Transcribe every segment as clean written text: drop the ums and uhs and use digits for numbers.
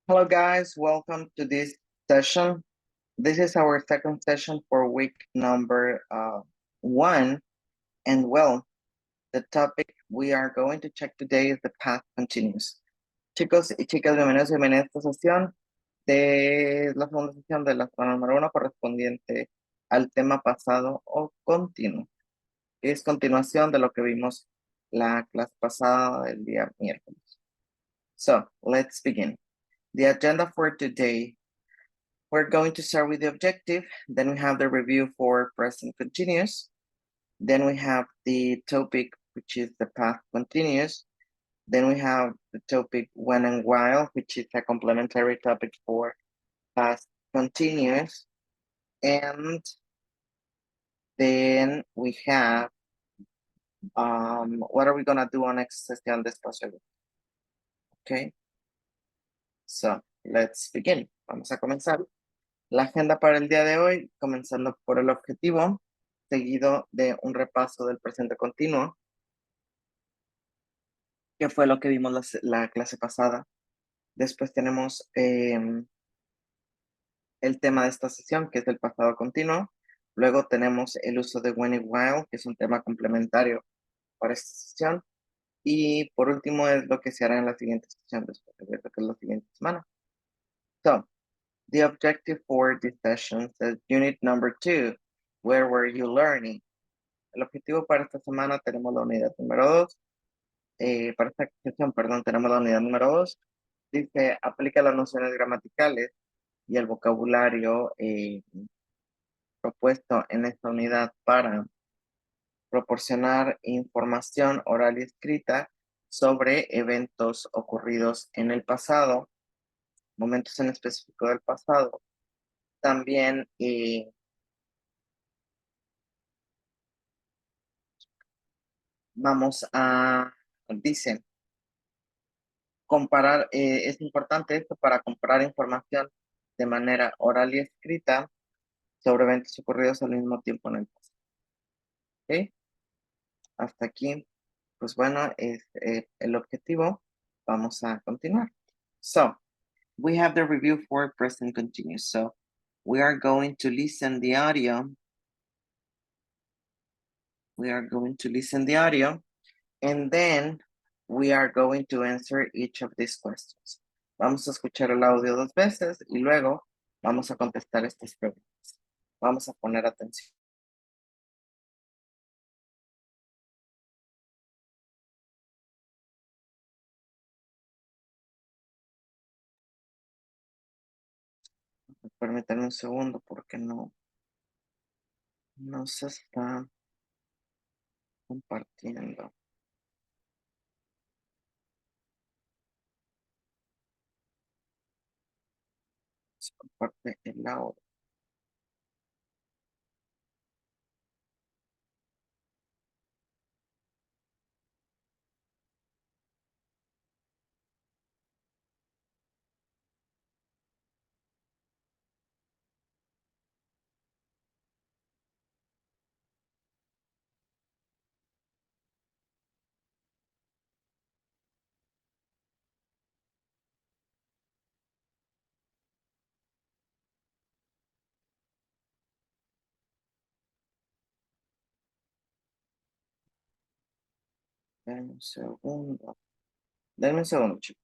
Hello, guys. Welcome to this session. This is our second session for week number 1. And well, the topic we are going to check today is the past continuous. Chicos y chicas, bienvenidos y bienvenidas a esta sesión de la segunda sesión de la semana número 1 correspondiente al tema pasado o continuo, que es continuación de lo que vimos la clase pasada del día miércoles. So, let's begin. The agenda for today. We're going to start with the objective. Then we have the review for present continuous. Then we have the topic, which is the past continuous. Then we have the topic when and while, which is a complementary topic for past continuous. And then we have, what are we gonna do on next session despacio? Okay, so let's begin. Vamos a comenzar. La agenda para el día de hoy, comenzando por el objetivo, seguido de un repaso del presente continuo, que fue lo que vimos la clase pasada. Después tenemos el tema de esta sesión, que es el pasado continuo. Luego tenemos el uso de when y while, que es un tema complementario para esta sesión. Y por último es lo que se hará en la siguiente sesión, después de lo que es la siguiente semana. So, the objective for this session says unit number 2, where were you learning? El objetivo para esta semana tenemos la unidad número 2. Para esta sesión, perdón, tenemos la unidad número 2. Dice, aplica las nociones gramaticales y el vocabulario propuesto en esta unidad para proporcionar información oral y escrita sobre eventos ocurridos en el pasado, momentos en específico del pasado. También vamos a, dicen, comparar, es importante esto para comparar información de manera oral y escrita sobre eventos ocurridos al mismo tiempo en el pasado. ¿Ok? Hasta aquí, pues bueno, es el objetivo. Vamos a continuar. So, we have the review for present continuous. So, we are going to listen the audio. We are going to listen the audio, and then we are going to answer each of these questions. Vamos a escuchar el audio 2 veces y luego vamos a contestar estas preguntas. Vamos a poner atención. Permítanme un segundo porque no se está compartiendo. Se comparte el audio. Denme un segundo. Denme un segundo, chicos.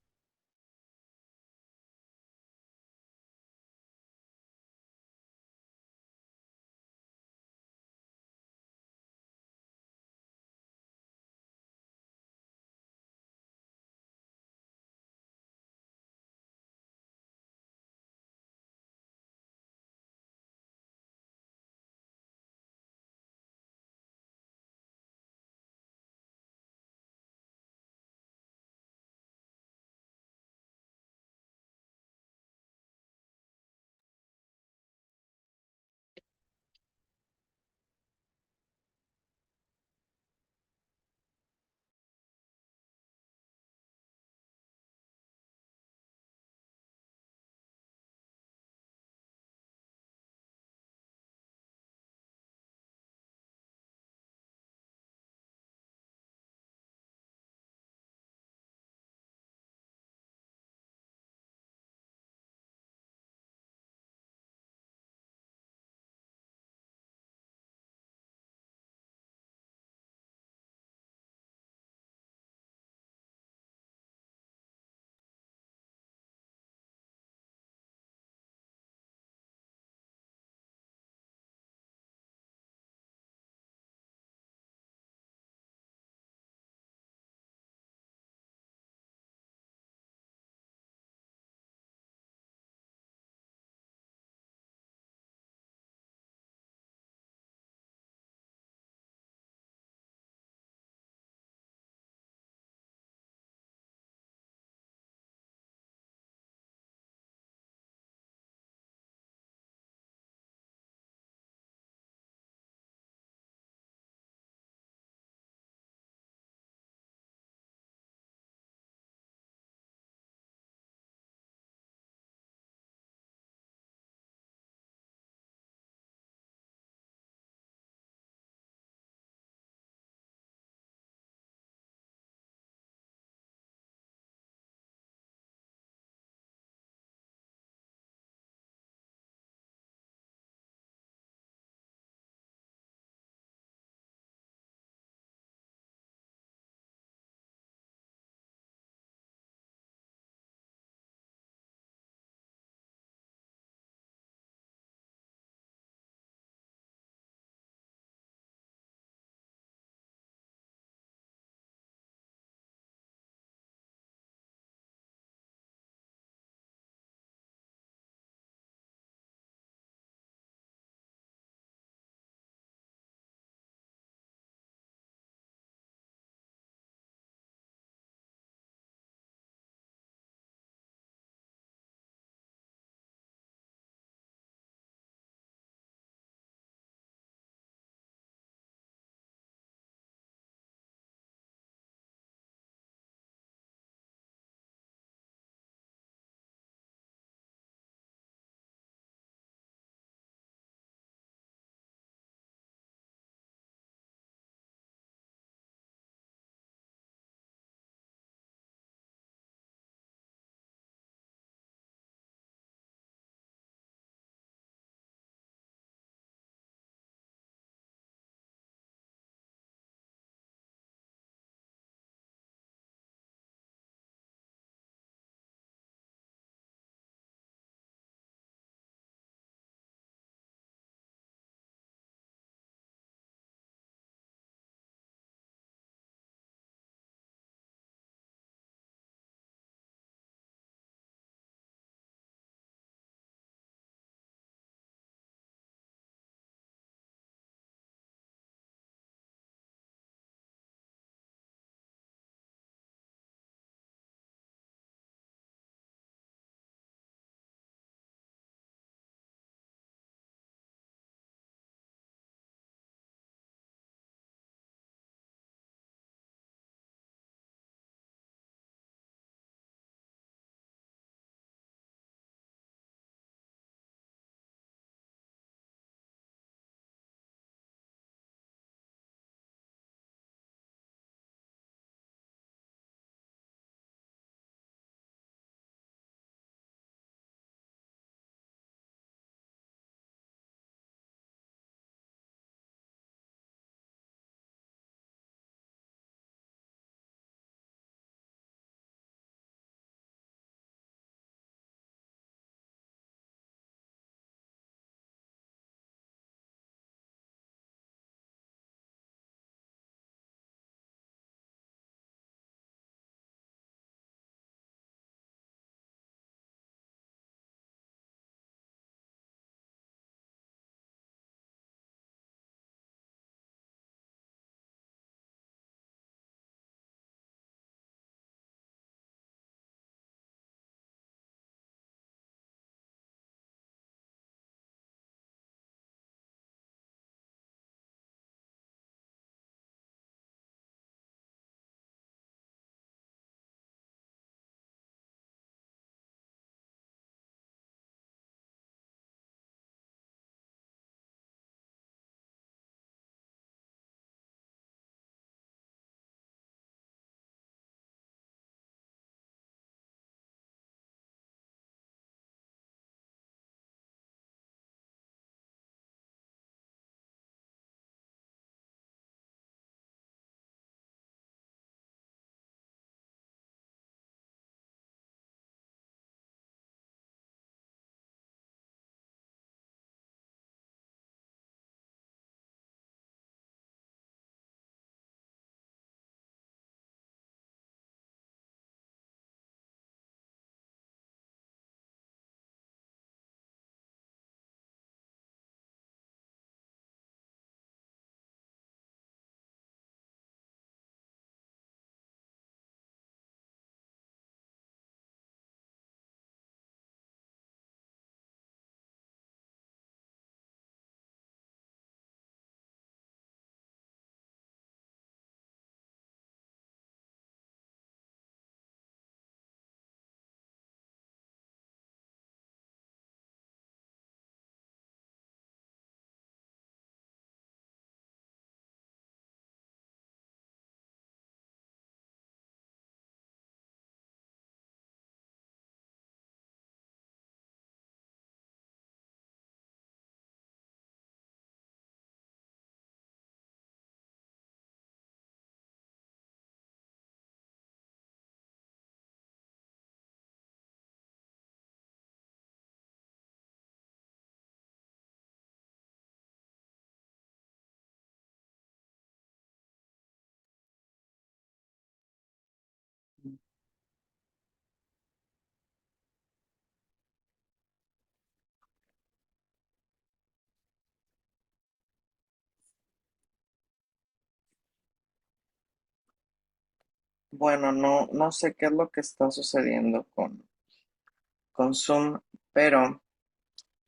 Bueno, no sé qué es lo que está sucediendo con Zoom, pero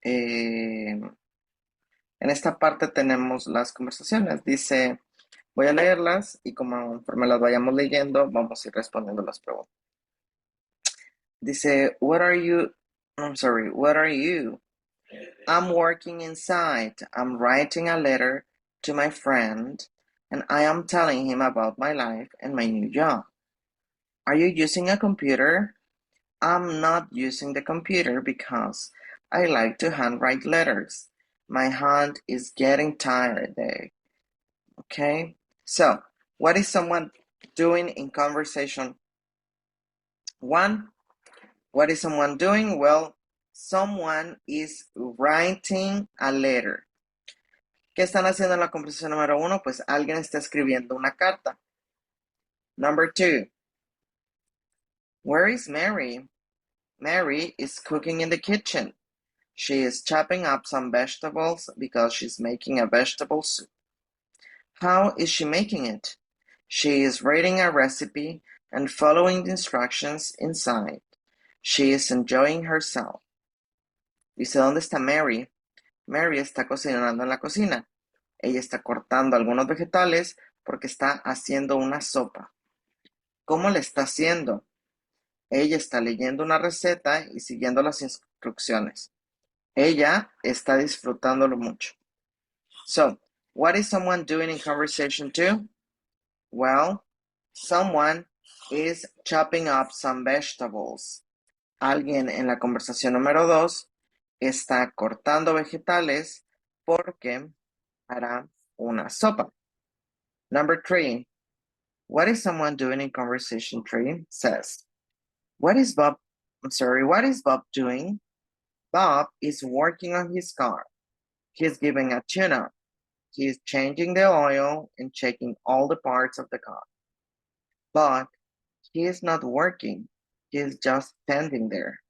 en esta parte tenemos las conversaciones. Dice, voy a leerlas y conforme las vayamos leyendo, vamos a ir respondiendo las preguntas. Dice, what are you? I'm working inside. I'm writing a letter to my friend, and I am telling him about my life and my new job. Are you using a computer? I'm not using the computer because I like to handwrite letters. My hand is getting tired there. Okay? So, what is someone doing in conversation one? What is someone doing? Well, someone is writing a letter. ¿Qué están haciendo en la conversación número uno? Pues alguien está escribiendo una carta. Number two, where is Mary? Mary is cooking in the kitchen. She is chopping up some vegetables because she's making a vegetable soup. How is she making it? She is reading a recipe and following the instructions inside. She is enjoying herself. Dice, ¿dónde está Mary? Mary está cocinando en la cocina. Ella está cortando algunos vegetales porque está haciendo una sopa. ¿Cómo le está haciendo? Ella está leyendo una receta y siguiendo las instrucciones. Ella está disfrutándolo mucho. So, what is someone doing in conversation two? Well, someone is chopping up some vegetables. Alguien en la conversación número 2 está cortando vegetales porque hará una sopa. Number 3. What is someone doing in conversation 3? Says, what is Bob doing? Bob is working on his car. He's giving a tune-up. He's changing the oil and checking all the parts of the car. But he is not working. He is just standing there.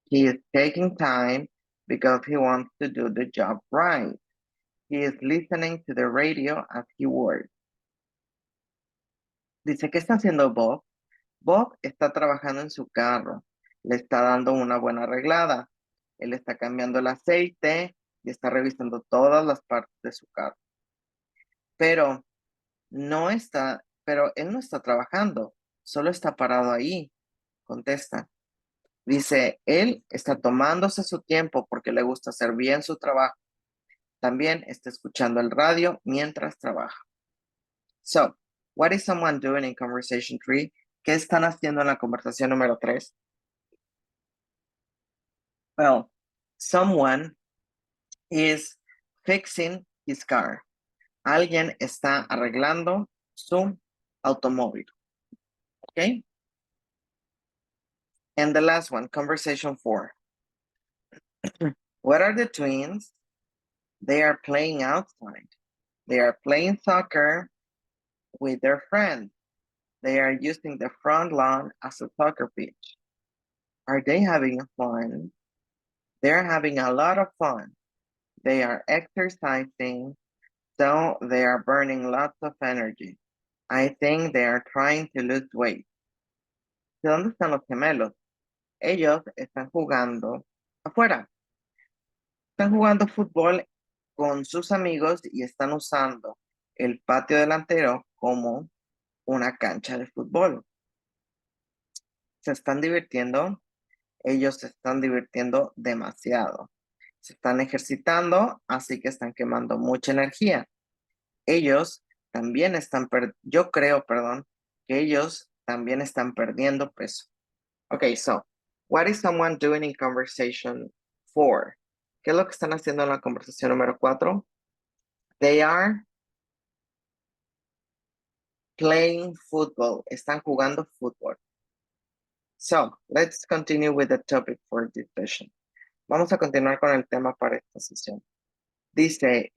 He is taking time because he wants to do the job right. He is listening to the radio as he works. Dice, ¿qué está haciendo Bob? Bob está trabajando en su carro. Le está dando una buena arreglada. Él está cambiando el aceite y está revisando todas las partes de su carro. Pero él no está trabajando, solo está parado ahí, contesta. Dice, él está tomándose su tiempo porque le gusta hacer bien su trabajo. También está escuchando el radio mientras trabaja. So, what is someone doing in conversation 3? ¿Qué están haciendo en la conversación número 3? Well, someone is fixing his car. Alguien está arreglando su automóvil. Okay? And the last one, conversation 4. What are the twins? They are playing outside. They are playing soccer with their friends. They are using the front lawn as a soccer pitch. Are they having fun? They're having a lot of fun. They are exercising, so they are burning lots of energy. I think they are trying to lose weight. ¿De dónde están los gemelos? Ellos están jugando afuera. Están jugando fútbol con sus amigos y están usando el patio delantero como una cancha de fútbol. ¿Se están divirtiendo? Ellos se están divirtiendo demasiado. Se están ejercitando, así que están quemando mucha energía. Ellos también yo creo, que ellos también están perdiendo peso. Okay, so, what is someone doing in conversation 4? ¿Qué es lo que están haciendo en la conversación número 4? They are playing football. Están jugando fútbol. So, let's continue with the topic for this session. Vamos a continuar con el tema para esta sesión. Dice,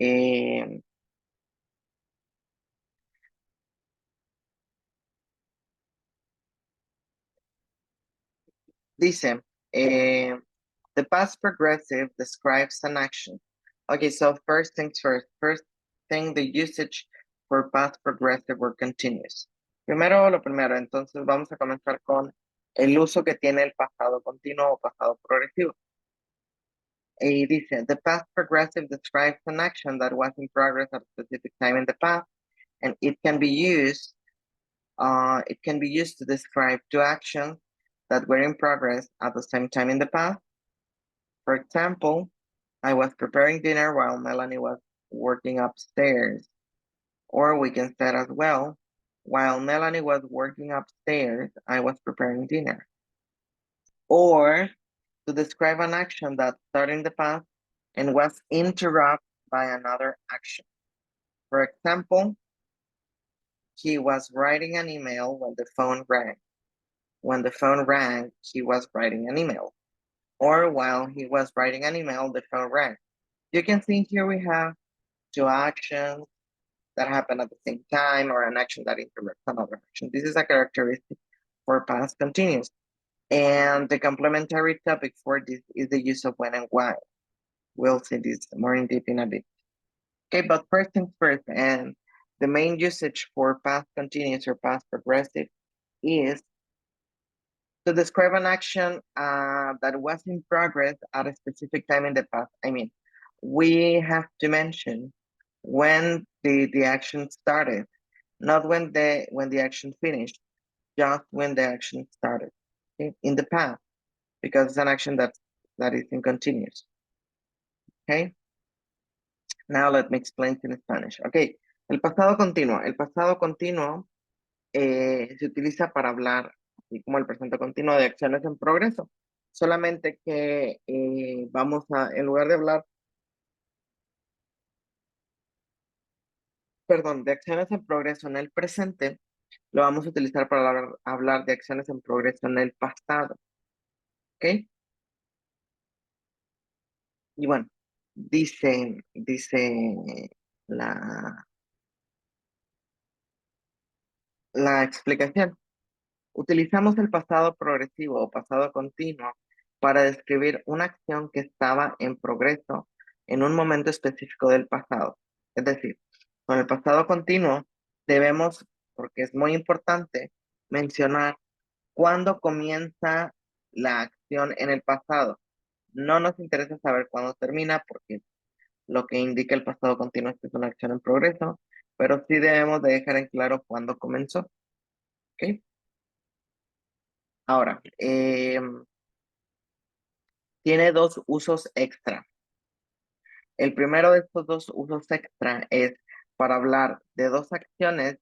the past progressive describes an action. Okay, so first things first. First thing, the usage for past progressive or continuous. Primero, lo primero, entonces vamos a comenzar con el uso que tiene el pasado continuo o pasado progresivo. Y dice, the past progressive describes an action that was in progress at a specific time in the past, and it can be used to describe two actions that were in progress at the same time in the past. For example, I was preparing dinner while Melanie was working upstairs. Or we can say as well, while Melanie was working upstairs, I was preparing dinner. Or to describe an action that started in the past and was interrupted by another action. For example, he was writing an email when the phone rang. When the phone rang, he was writing an email. Or while he was writing an email, the phone rang. You can see here we have two actions that happen at the same time or an action that interrupts another action. This is a characteristic for past continuous. And the complementary topic for this is the use of when and why. We'll see this more in depth in a bit. Okay, but first things first, and the main usage for past continuous or past progressive is to describe an action that was in progress at a specific time in the past. I mean, we have to mention when the action started, not when the action finished, just when the action started, okay? In the past, because it's an action that is in continuous. Okay. Now let me explain in Spanish. Okay. El pasado continuo. El pasado continuo se utiliza para hablar, así como el presente continuo, de acciones en progreso. Solamente que vamos a, en lugar de hablar, perdón, de acciones en progreso en el presente, lo vamos a utilizar para hablar de acciones en progreso en el pasado. ¿Ok? Y bueno, dice la, la explicación. Utilizamos el pasado progresivo o pasado continuo para describir una acción que estaba en progreso en un momento específico del pasado. Es decir, con el pasado continuo debemos, porque es muy importante, mencionar cuándo comienza la acción en el pasado. No nos interesa saber cuándo termina porque lo que indica el pasado continuo es que es una acción en progreso, pero sí debemos de dejar en claro cuándo comenzó. ¿Ok? Ahora, tiene dos usos extra. El primero de estos dos usos extra es para hablar de dos acciones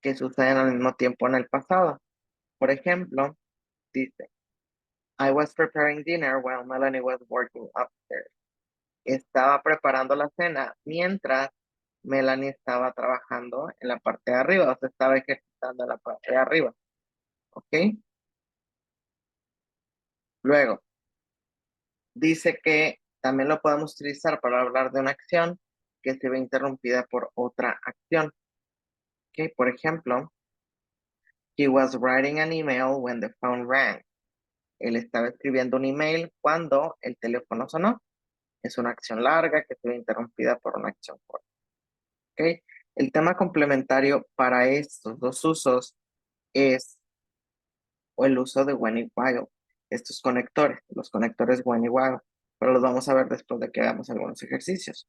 que suceden al mismo tiempo en el pasado. Por ejemplo, dice, I was preparing dinner while Melanie was working upstairs. Estaba preparando la cena mientras Melanie estaba trabajando en la parte de arriba, o sea, estaba ejercitando en la parte de arriba. ¿Ok? Luego, dice que también lo podemos utilizar para hablar de una acción que se ve interrumpida por otra acción. ¿Ok? Por ejemplo, he was writing an email when the phone rang. Él estaba escribiendo un email cuando el teléfono sonó. Es una acción larga que se ve interrumpida por una acción corta. ¿Ok? El tema complementario para estos dos usos es el uso de when y while. Estos conectores, los conectores when y while, pero los vamos a ver después de que hagamos algunos ejercicios.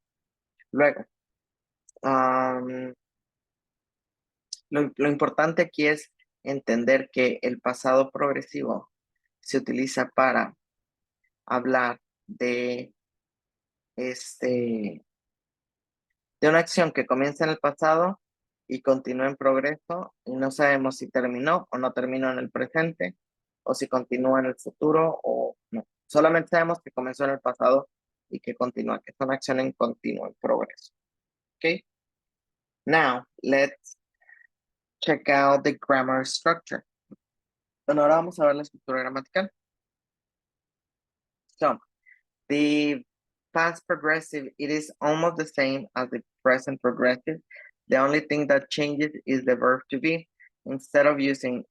Luego, lo importante aquí es entender que el pasado progresivo se utiliza para hablar este, de una acción que comienza en el pasado y continúa en progreso y no sabemos si terminó o no terminó en el presente o si continúa en el futuro o no. Solamente sabemos que comenzó en el pasado y que continúa, que es una acción en continuo, en progreso. ¿Ok? Now, let's check out the grammar structure. Bueno, ahora vamos a ver la estructura gramatical. So, the past progressive, it is almost the same as the present progressive. The only thing that changes is the verb to be. Instead of using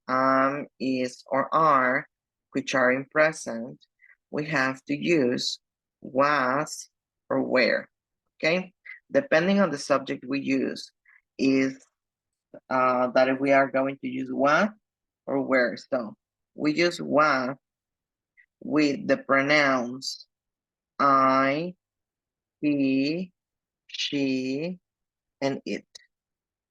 is, or are, which are in present, we have to use was or were, okay? Depending on the subject we use, is that we are going to use was or were. So we use was with the pronouns I, he, she, and it.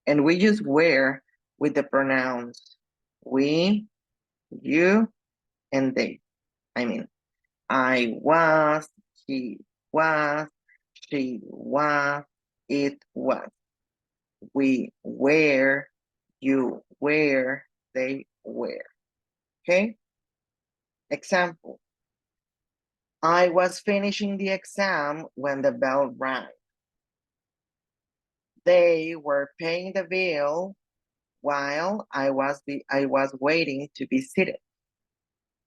And we use where with the pronouns we, you, and they. I mean, I was, he was, she was, it was. We were, you were, they were. Okay? Example. I was finishing the exam when the bell rang. They were paying the bill while I was waiting to be seated.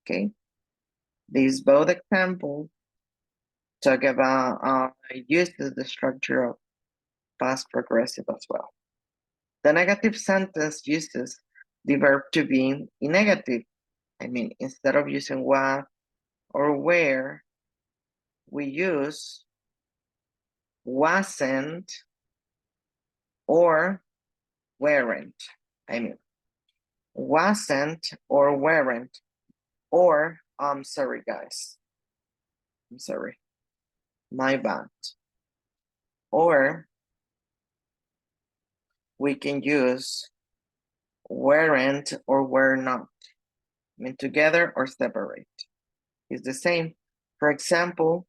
Okay? These both examples talk about uses the structure of past progressive as well. The negative sentence uses the verb to be in negative. I mean, instead of using what or where, we use wasn't or weren't. I mean, wasn't or weren't. Or, I'm sorry, guys. I'm sorry. My bad. Or we can use weren't or were not. I mean, together or separate. It's the same. For example,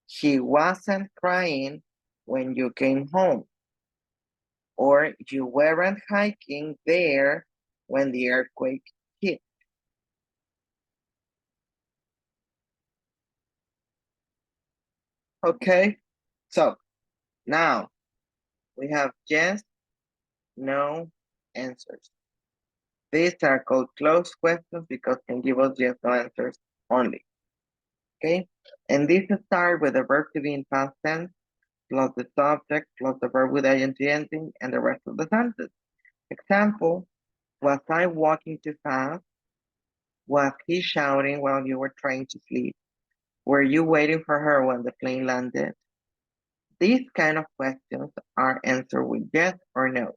he wasn't crying when you came home. Or you weren't hiking there when the earthquake hit. Okay, so now we have yes, no answers. These are called closed questions because can give us yes, no answers only. Okay, and these start with the verb to be in past tense, plus the subject, plus the verb with ing ending, and the rest of the sentence. Example, was I walking too fast? Was he shouting while you were trying to sleep? Were you waiting for her when the plane landed? These kind of questions are answered with yes or no.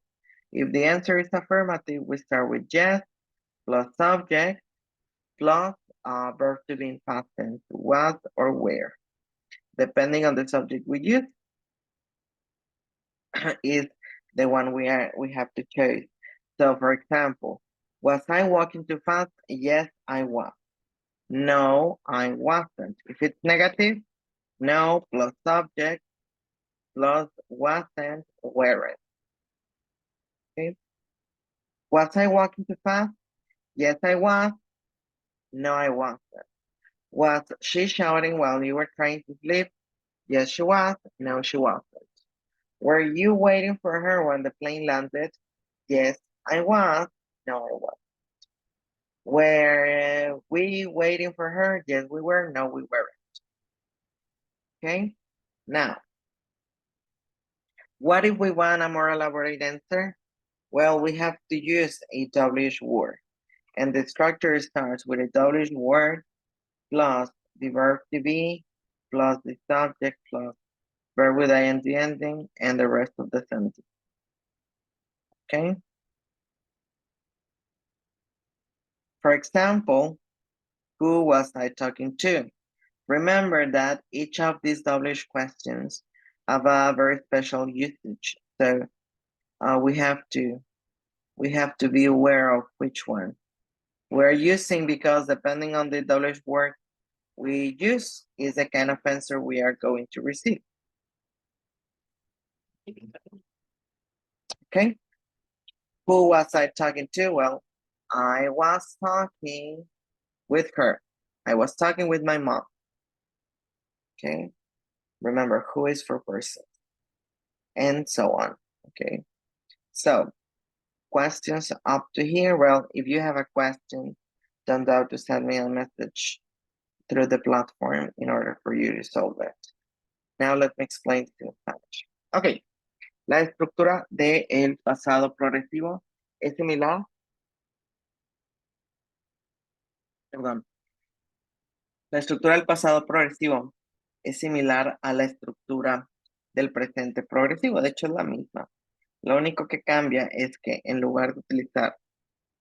If the answer is affirmative, we start with yes, plus subject, plus verb to be in past tense, was or where. Depending on the subject we use, is the one we have to choose. So for example, was I walking too fast? Yes, I was. No, I wasn't. If it's negative, no plus subject plus wasn't, weren't. Okay. Was I walking too fast? Yes, I was. No, I wasn't. Was she shouting while you were trying to sleep? Yes, she was. No, she wasn't. Were you waiting for her when the plane landed? Yes, I was. No, I was. Were we waiting for her? Yes, we were. No, we weren't. Okay. Now, what if we want a more elaborate answer? Well, we have to use a WH word. And the structure starts with a WH word plus the verb to be plus the subject plus verb with ing ending and the rest of the sentence. Okay. For example, who was I talking to? Remember that each of these WH questions have a very special usage. So we have to be aware of which one we're using because depending on the WH word we use is the kind of answer we are going to receive. Okay. Who was I talking to? Well, I was talking with her. I was talking with my mom. Okay. Remember, who is for person and so on. Okay. So questions up to here. Well, if you have a question, don't doubt to send me a message through the platform in order for you to solve it. Now let me explain to you in Spanish. Okay. La estructura del pasado progresivo es similar. Perdón. La estructura del pasado progresivo es similar a la estructura del presente progresivo. De hecho, es la misma. Lo único que cambia es que en lugar de utilizar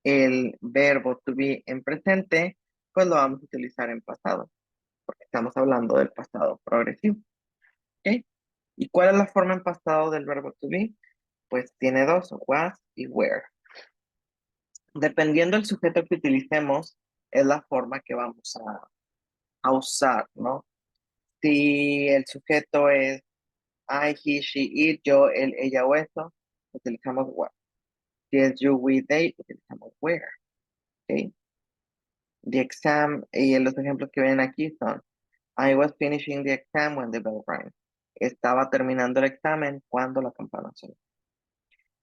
el verbo to be en presente, pues lo vamos a utilizar en pasado, porque estamos hablando del pasado progresivo. ¿Ok? ¿Y cuál es la forma en pasado del verbo to be? Pues tiene dos, was y were. Dependiendo del sujeto que utilicemos, es la forma que vamos a usar, ¿no? Si el sujeto es I, he, she, it, yo, él, ella o eso, utilizamos was. Si es you, we, they, utilizamos were. ¿Ok? The exam, y los ejemplos que ven aquí son I was finishing the exam when the bell rang. Estaba terminando el examen cuando la campana sonó.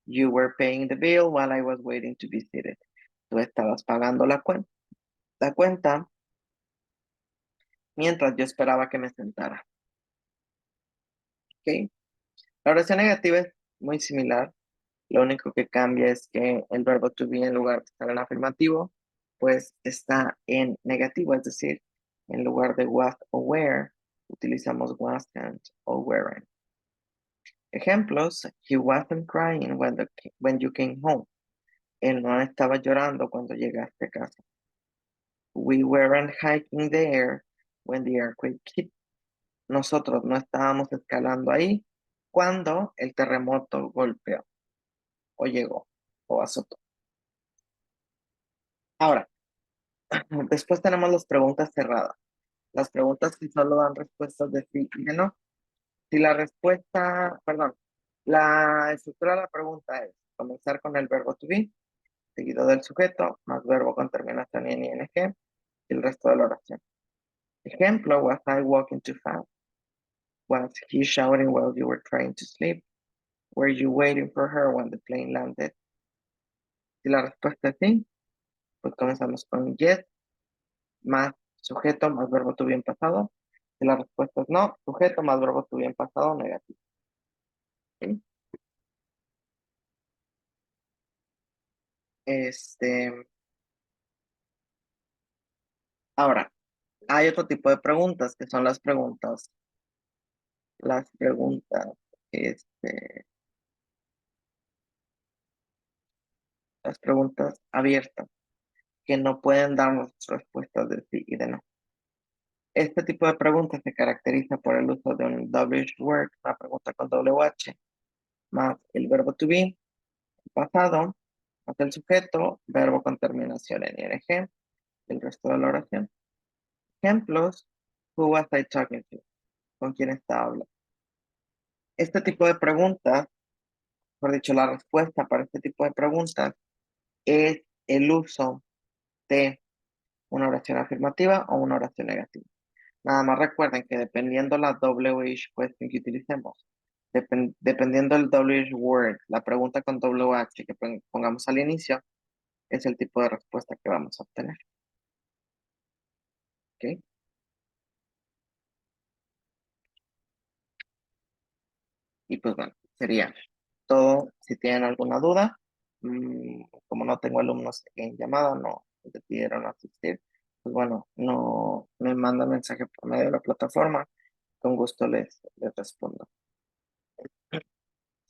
You were paying the bill while I was waiting to be seated. Tú estabas pagando la cuenta mientras yo esperaba que me sentara. ¿Ok? La oración negativa es muy similar. Lo único que cambia es que el verbo to be en lugar de estar en afirmativo, pues está en negativo, es decir, en lugar de was o were, utilizamos wasn't o weren't. Ejemplos, he wasn't crying when you came home. Él no estaba llorando cuando llegaste a casa. We weren't hiking there when the earthquake hit. Nosotros no estábamos escalando ahí cuando el terremoto golpeó o llegó o azotó. Ahora, después tenemos las preguntas cerradas. Las preguntas que solo dan respuestas de sí y de no. Si la respuesta, perdón, la estructura de la pregunta es comenzar con el verbo to be, seguido del sujeto, más verbo con terminación en ing, y el resto de la oración. Ejemplo, was I walking too fast? Was he shouting while you were trying to sleep? Were you waiting for her when the plane landed? Si la respuesta es sí, pues comenzamos con yes, más sujeto, más verbo to be en pasado. Si la respuesta es no, sujeto más verbo to be en pasado negativo. ¿Sí? Este, ahora, hay otro tipo de preguntas que son las preguntas, este, las preguntas abiertas, que no pueden darnos respuestas de sí y de no. Este tipo de preguntas se caracteriza por el uso de un WH word, una pregunta con WH, más el verbo to be, pasado, más el sujeto, verbo con terminación en ing, el resto de la oración. Ejemplos, who was I talking to? ¿Con quién estaba hablando? Este tipo de preguntas, por dicho, la respuesta para este tipo de preguntas es el uso de una oración afirmativa o una oración negativa. Nada más recuerden que dependiendo la WH question que utilicemos, dependiendo del WH word, la pregunta con WH que pongamos al inicio, es el tipo de respuesta que vamos a obtener. ¿Ok? Y pues bueno, sería todo. Si tienen alguna duda, como no tengo alumnos en llamada, no decidieron asistir, pues bueno, no me mandan mensaje por medio de la plataforma. Con gusto les respondo.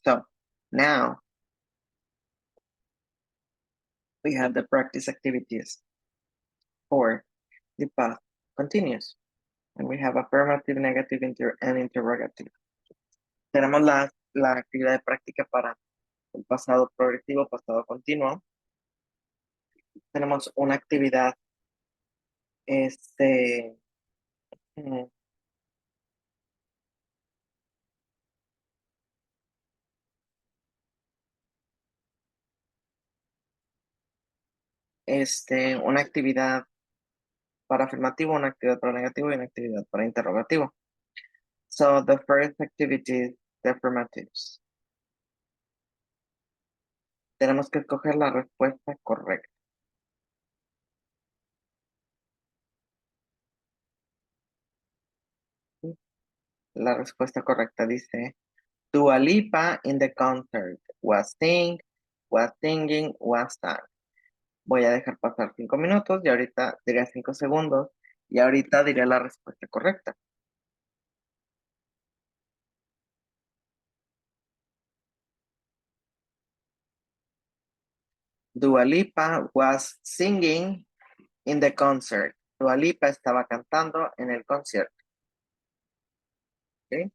So now we have the practice activities for the past continuous. And we have affirmative, negative, and interrogative. Tenemos la actividad de práctica para el pasado progresivo, pasado continuo. Tenemos una actividad, este, mm, una actividad para afirmativo, una actividad para negativo y una actividad para interrogativo. So the first activity is the affirmatives. Tenemos que escoger la respuesta correcta. La respuesta correcta dice, Dua Lipa in the concert was singing, was sang. Voy a dejar pasar 5 minutos y ahorita diré 5 segundos y ahorita diré la respuesta correcta. Dua Lipa was singing in the concert. Dua Lipa estaba cantando en el concierto. Okay.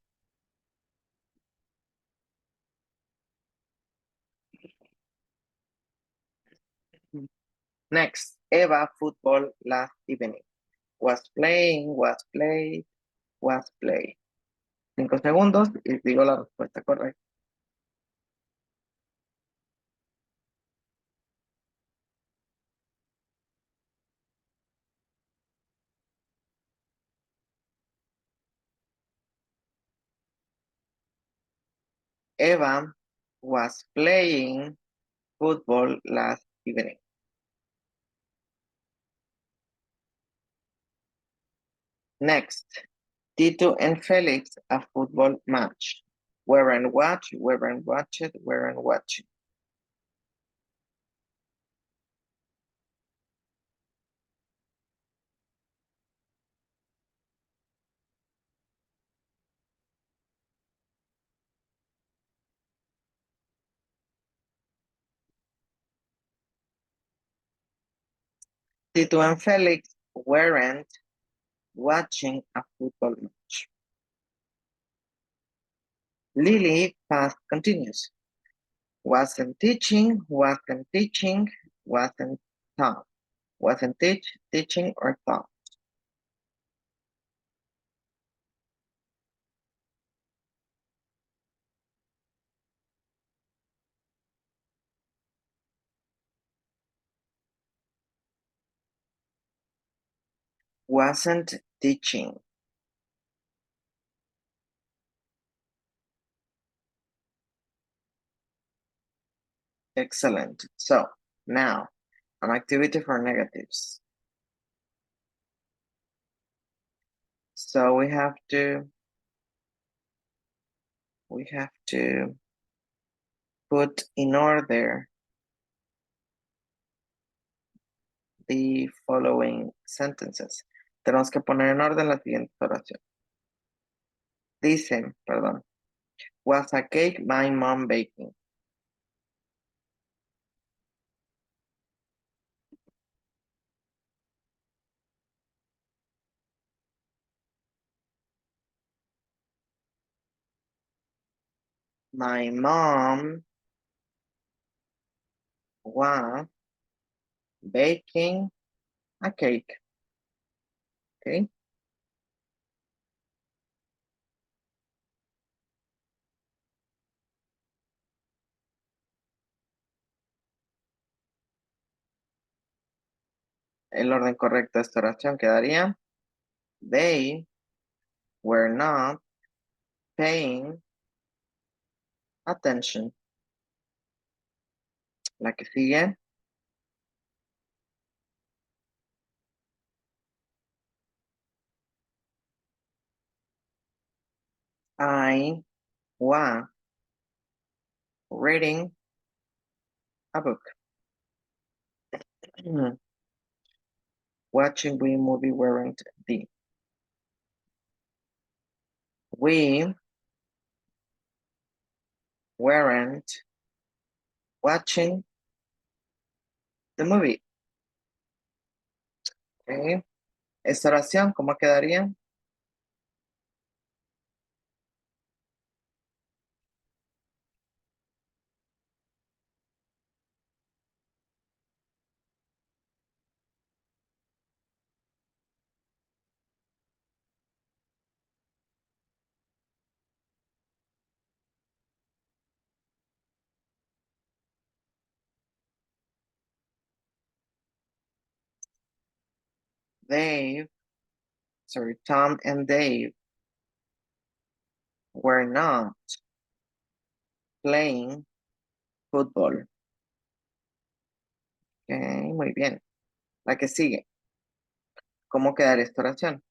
Next, Eva football last evening. Was playing, was played, was played. 5 segundos y digo la respuesta correcta. Eva was playing football last evening. Next, Tito and Felix a football match. Weren't watched, weren't watched, weren't watching. Tito and Felix weren't watching a football match. Lily past continuous. Wasn't teaching, wasn't teaching, wasn't taught. Wasn't teaching or taught. Wasn't teaching. Excellent. So now an activity for negatives. So we have to put in order the following sentences. Tenemos que poner en orden la siguiente oración. Dicen, perdón, was a cake my mom baking? My mom was baking a cake. Okay. El orden correcto de esta oración quedaría: they were not paying attention. La que sigue. I was reading a book. Watching the movie weren't the. We weren't watching the movie. Okay. Esta oración, ¿cómo quedaría? Tom and Dave were not playing football. Okay, muy bien. La que sigue. ¿Cómo quedaría esta oración?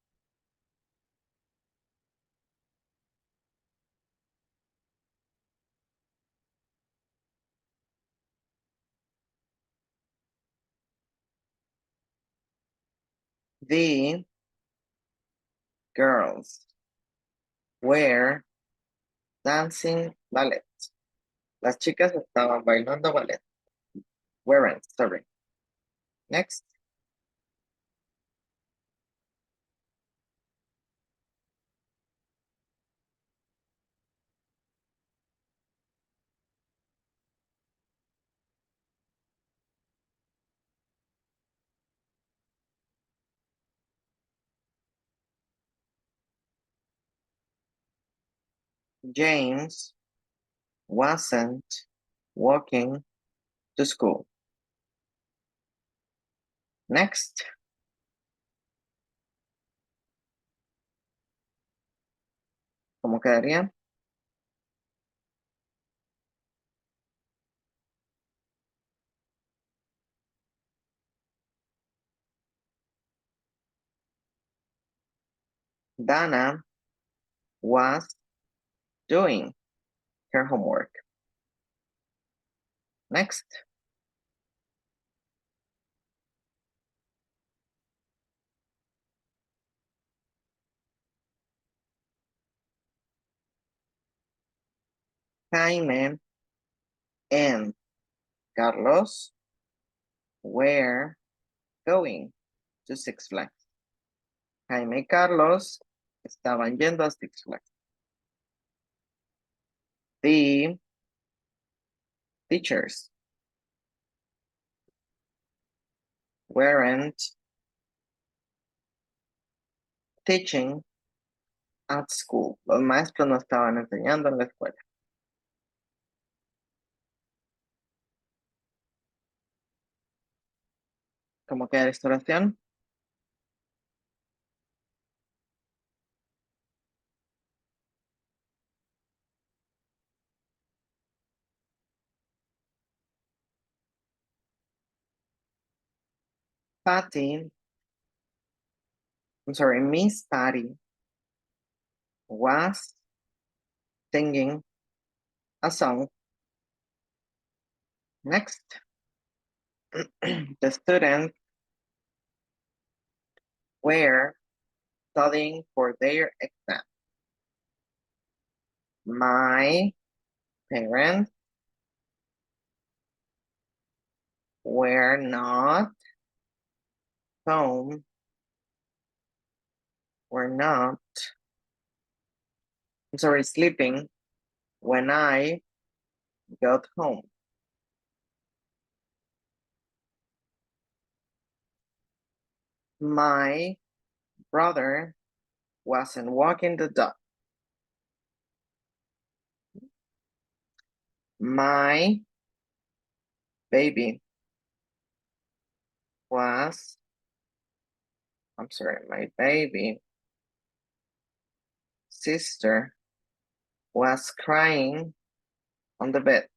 The girls were dancing ballet. Las chicas estaban bailando ballet. Weren't, sorry. Next. James wasn't walking to school. Next. ¿Cómo quedaría? Dana was doing her homework. Next. Jaime and Carlos were going to Six Flags. Jaime y Carlos estaban yendo a Six Flags. The teachers weren't teaching at school. Los maestros no estaban enseñando en la escuela. ¿Cómo queda esta oración? Miss Patty was singing a song. Next. The students were studying for their exam. My parents were not home, sleeping when I got home. My brother wasn't walking the dog. My baby was, my baby sister was crying on the bed.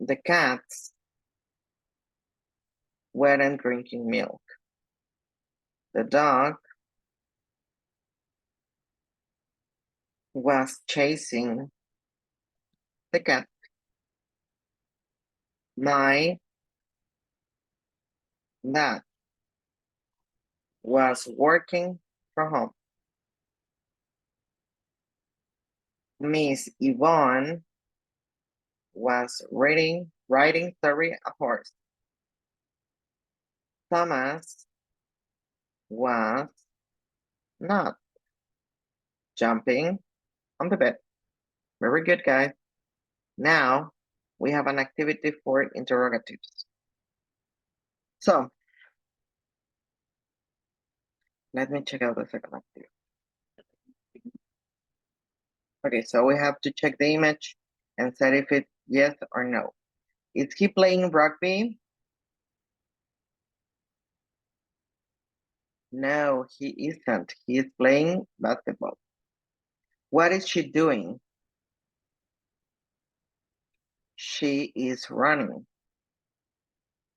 The cats weren't drinking milk. The dog was chasing the cat. My dad was working from home. Miss Yvonne was riding a horse. Thomas was not jumping on the bed. Very good, guys. Now we have an activity for interrogatives. So let me check out the second activity. Okay, so we have to check the image and say if it's yes or no. Is he playing rugby? No, he isn't. He is playing basketball. What is she doing? She is running.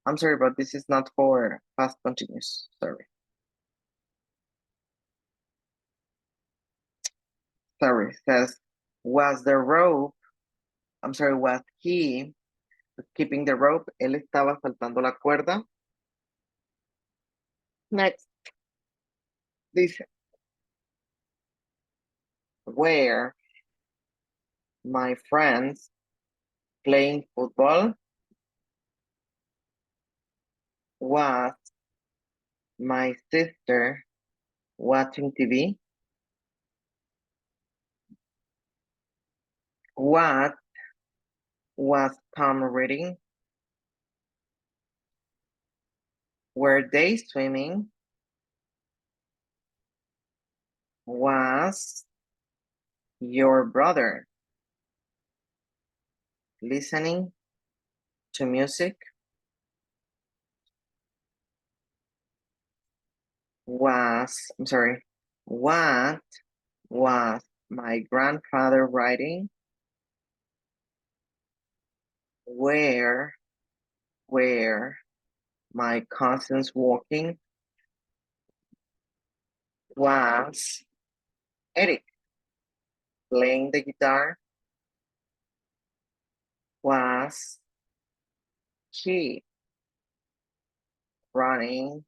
I'm sorry, but this is not for past continuous. Sorry. Sorry, says, was he keeping the rope? Él estaba saltando la cuerda. Next. Dice, where my friends playing football? Was my sister watching TV? What was Tom reading? Were they swimming? Was your brother listening to music? What was my grandfather writing? Where were my cousins walking? Was Eric playing the guitar? Was he running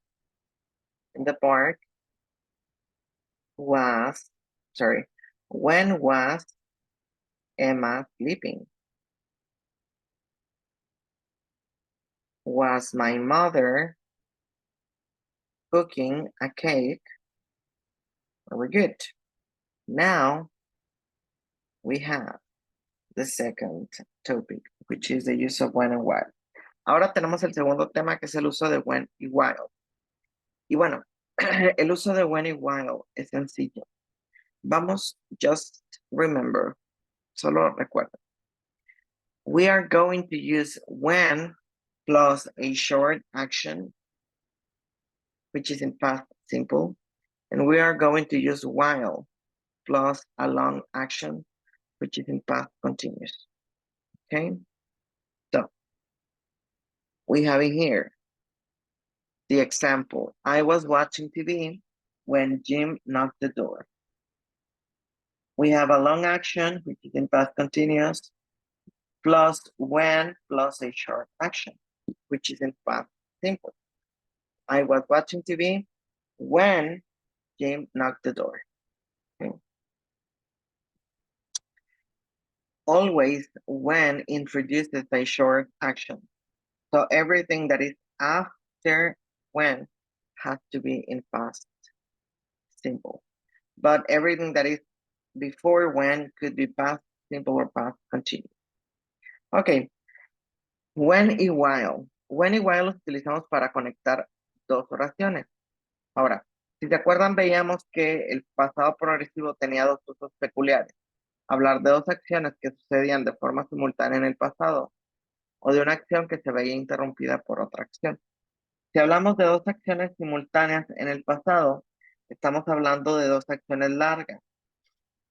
in the park? Was, when was Emma sleeping? Was my mother cooking a cake? Very good. Now we have the second topic, which is the use of when and while. Ahora tenemos el segundo tema, que es el uso de when y while. Y bueno, el uso de when y while es sencillo. Vamos, just remember, solo recuerda. We are going to use when plus a short action, which is in past simple. And we are going to use while plus a long action, which is in past continuous. Okay? So, we have in here the example. I was watching TV when Jim knocked the door. We have a long action, which is in past continuous, plus when plus a short action, which is in past simple. I was watching TV when Jim knocked the door. Okay. Always when introduces a short action. So everything that is after when has to be in past simple. But everything that is before when could be past simple or past continuous. Ok. When y while. When y while los utilizamos para conectar dos oraciones. Ahora, si se acuerdan, veíamos que el pasado progresivo tenía dos usos peculiares. Hablar de dos acciones que sucedían de forma simultánea en el pasado o de una acción que se veía interrumpida por otra acción. Si hablamos de dos acciones simultáneas en el pasado, estamos hablando de dos acciones largas.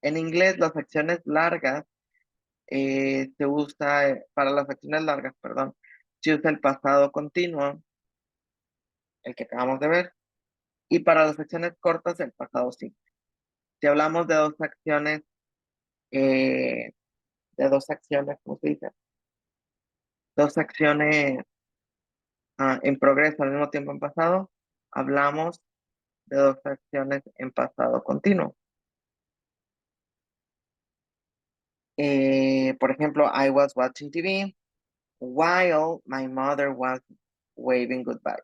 En inglés, las acciones largas se usa, para las acciones largas, perdón, se usa el pasado continuo, el que acabamos de ver, y para las acciones cortas, el pasado simple. Si hablamos de dos acciones, ¿cómo se dice? Dos acciones en progreso al mismo tiempo en pasado, hablamos de dos acciones en pasado continuo. Por ejemplo, I was watching TV while my mother was waving goodbye.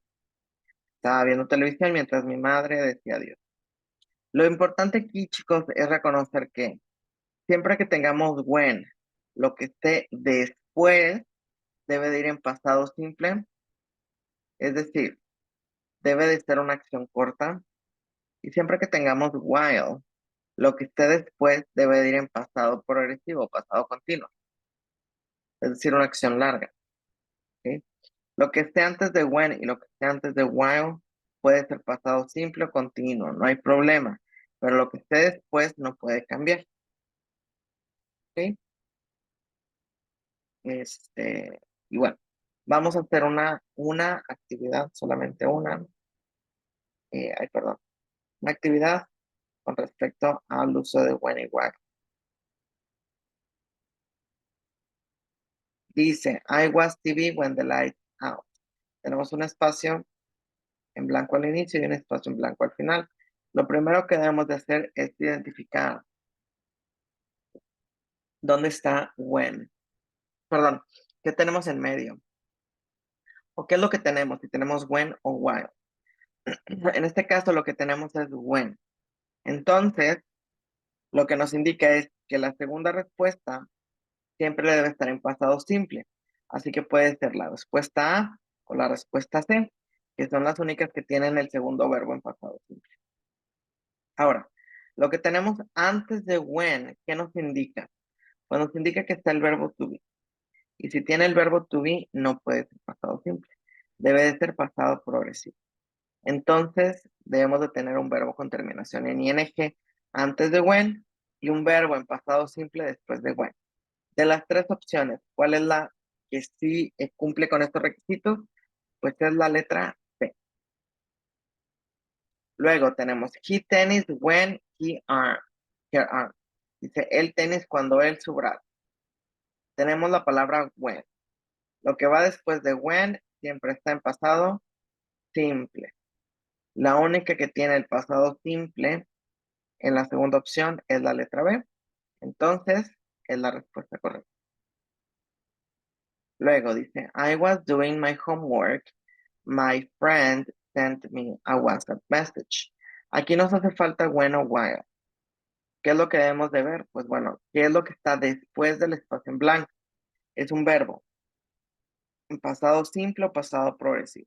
Estaba viendo televisión mientras mi madre decía adiós. Lo importante aquí, chicos, es reconocer que siempre que tengamos when, lo que esté después debe de ir en pasado simple. Es decir, debe de ser una acción corta. Y siempre que tengamos while, lo que esté después debe de ir en pasado progresivo, pasado continuo. Es decir, una acción larga. ¿Okay? Lo que esté antes de when y lo que esté antes de while puede ser pasado simple o continuo, no hay problema. Pero lo que esté después no puede cambiar. ¿Ok? Y bueno, vamos a hacer una actividad, solamente una. Perdón. Una actividad con respecto al uso de when y while. Dice, I was TV when the lights out. Tenemos un espacio en blanco al inicio y un espacio en blanco al final. Lo primero que debemos de hacer es identificar dónde está when. perdón, ¿qué tenemos en medio? ¿O qué es lo que tenemos? Si tenemos when o while. En este caso lo que tenemos es when. Entonces, lo que nos indica es que la segunda respuesta siempre debe estar en pasado simple. Así que puede ser la respuesta A o la respuesta C, que son las únicas que tienen el segundo verbo en pasado simple. Ahora, lo que tenemos antes de when, ¿qué nos indica? Pues nos indica que está el verbo to be. Y si tiene el verbo to be, no puede ser pasado simple. Debe de ser pasado progresivo. Entonces, debemos de tener un verbo con terminación en ing antes de when y un verbo en pasado simple después de when. De las tres opciones, ¿cuál es la que sí cumple con estos requisitos? Pues es la letra C. Luego tenemos he tennis when he arm. Her arm. Dice el tenis cuando él su brazo. Tenemos la palabra when. Lo que va después de when siempre está en pasado simple. La única que tiene el pasado simple en la segunda opción es la letra B. Entonces, es la respuesta correcta. Luego dice, I was doing my homework. My friend sent me a WhatsApp message. Aquí nos hace falta when o while. ¿Qué es lo que debemos de ver? Pues bueno, ¿qué es lo que está después del espacio en blanco? Es un verbo. En pasado simple o pasado progresivo.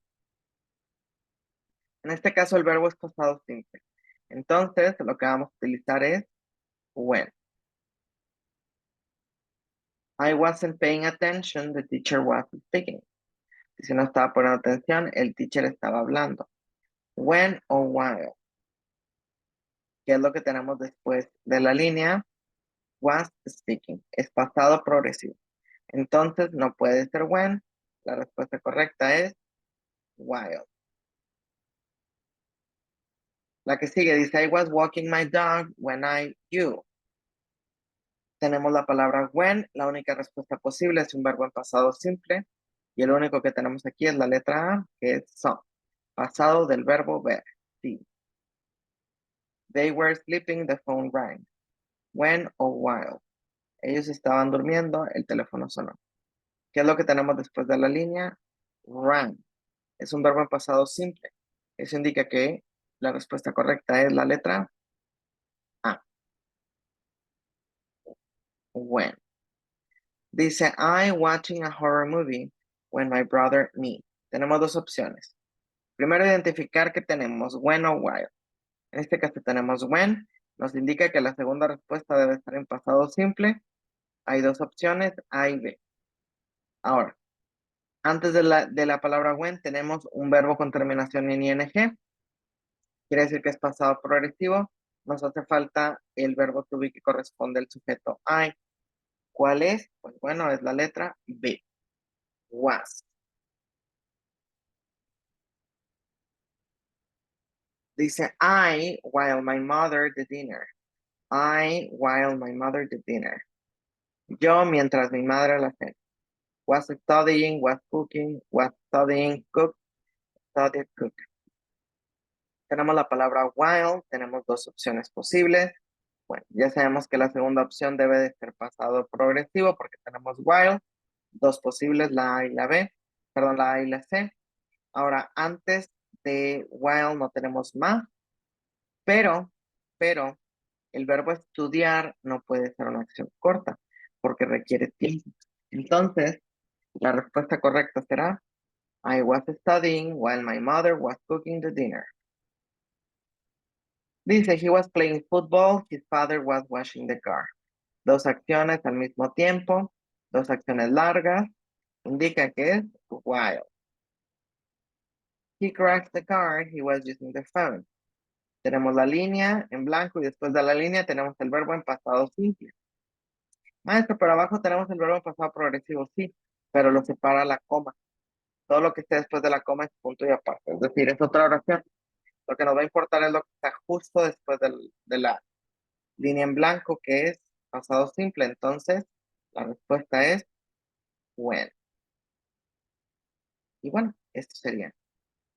En este caso, el verbo es pasado simple. Entonces, lo que vamos a utilizar es when. I wasn't paying attention, the teacher was speaking. Si no estaba poniendo atención, el teacher estaba hablando. When o while. ¿Qué es lo que tenemos después de la línea? Was speaking. Es pasado progresivo. Entonces, no puede ser when. La respuesta correcta es while. La que sigue dice, I was walking my dog when you. Tenemos la palabra when. La única respuesta posible es un verbo en pasado simple. Y el único que tenemos aquí es la letra A, que es saw. Pasado del verbo ver. Sí. They were sleeping, the phone rang. When o while. Ellos estaban durmiendo, el teléfono sonó. ¿Qué es lo que tenemos después de la línea? Rang. Es un verbo en pasado simple. Eso indica que la respuesta correcta es la letra A. When. Dice, I watching a horror movie when my brother me. Tenemos dos opciones. Primero, identificar que tenemos when o while. En este caso tenemos when. Nos indica que la segunda respuesta debe estar en pasado simple. Hay dos opciones, A y B. Ahora, antes de la palabra when tenemos un verbo con terminación en ing. Quiere decir que es pasado progresivo. Nos hace falta el verbo to be que corresponde al sujeto I. ¿Cuál es? Pues bueno, es la letra B. Was. Dice I while my mother did dinner. I while my mother did dinner. Yo mientras mi madre la cena. Was studying, was cooking, was studying, cook, studied, cook. Tenemos la palabra while, tenemos dos opciones posibles. Bueno, ya sabemos que la segunda opción debe de ser pasado progresivo porque tenemos while, dos posibles, la A y la B, perdón, la A y la C. Ahora, antes de while no tenemos más, pero, pero, el verbo estudiar no puede ser una acción corta porque requiere tiempo. Entonces, la respuesta correcta será I was studying while my mother was cooking the dinner. Dice, he was playing football, his father was washing the car. Dos acciones al mismo tiempo, dos acciones largas, indica que es while. He crashed the car, he was using the phone. Tenemos la línea en blanco y después de la línea tenemos el verbo en pasado simple. Maestro, por abajo tenemos el verbo en pasado progresivo, sí, pero lo separa la coma. Todo lo que esté después de la coma es punto y aparte, es decir, es otra oración. Lo que nos va a importar es lo que está justo después de la línea en blanco, que es pasado simple. Entonces, la respuesta es when. Y bueno, esto sería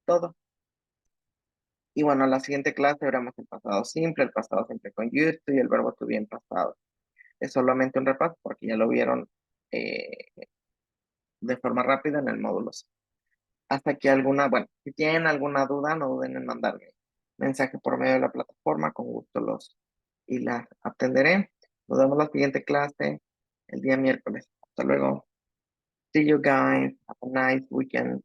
todo. Y bueno, en la siguiente clase veremos el pasado simple con used to y el verbo to be en pasado. Es solamente un repaso porque ya lo vieron de forma rápida en el módulo C. Hasta que bueno, si tienen alguna duda, no duden en mandarme mensaje por medio de la plataforma, con gusto y las atenderé. Nos vemos en la siguiente clase el día miércoles. Hasta luego. See you guys. Have a nice weekend.